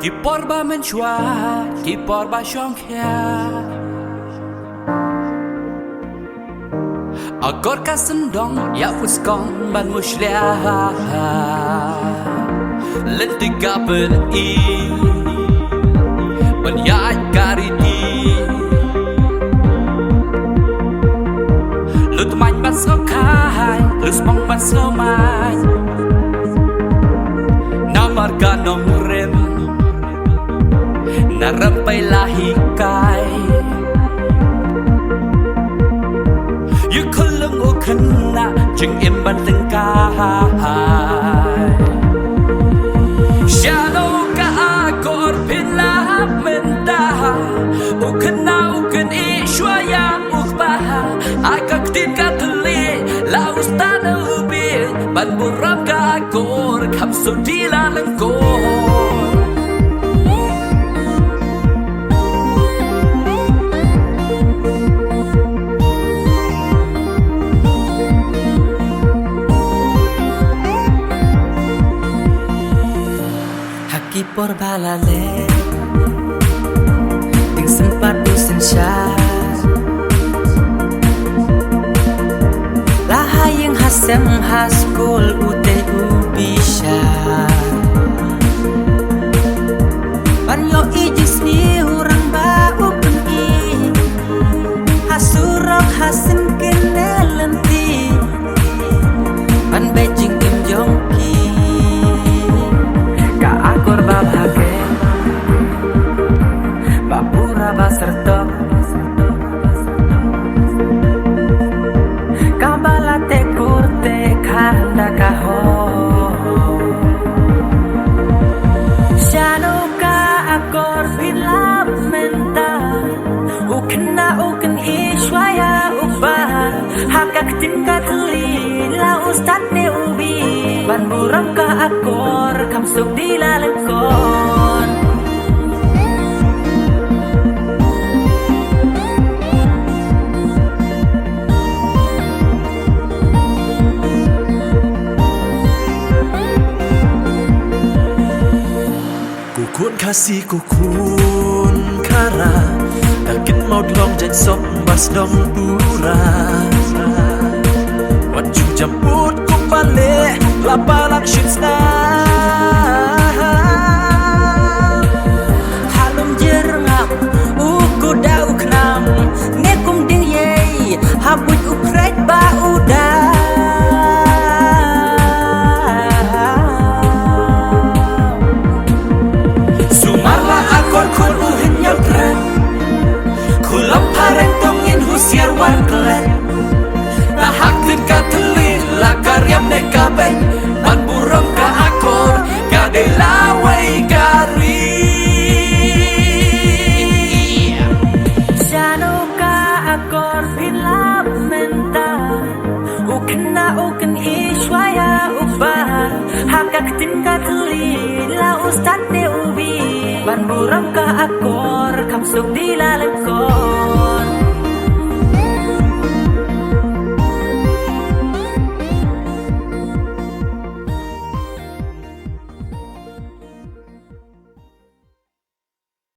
Kiporba menchua, kiporba shongkya. Agor ka sendong ya uskong ban mushlia. Lentiga pen I ban ya kari I. Lut main ban sokai, lus mong ban somai. Namar ganong rem. Narampay lahikai Yukulung ukena Jeng imban tengkai Shalom ka akor pilap mentah Ukena uken ishwaya ukbaha Akak din ka tuli Laus tanah ubin Ban buram ka akor Kamsudila lengkor Kipor balale Ding sempat dusen syar Lahayang hasem haskul ute ubishar Panyo ijisni hurang bau peni Hasurok hasen kenelenti Pan Beijing Kim Jongki Akor babhage Bapura basertok Kabala te kurte khanda kaho Shanuka akor bilab menta Ukna uken ishwaya ubah Hakak tingkat lila ustad ne ubi Ban buram ka akor kamsuk dilalekon Kukun kasih kukun kara Dakin maut long jen sok bas dong pura Wajum jambut kupale Lapalang shitsna Halum jerngam uku dau knam Nekum ding yei Habuj ukrek ba udah Sumarla akor kun uhin yang keren Kulap hareng tongin husiar wan kelen Nahak din ka teli Lakaryam ne kabeng Ban buram ka akor Gade lawai gari Shanuka akor bilab menta Ukna uken ishwaya ubah Hakak tingkat lila ustad ne ubi Ban buram ka akor kamsuk dilalekon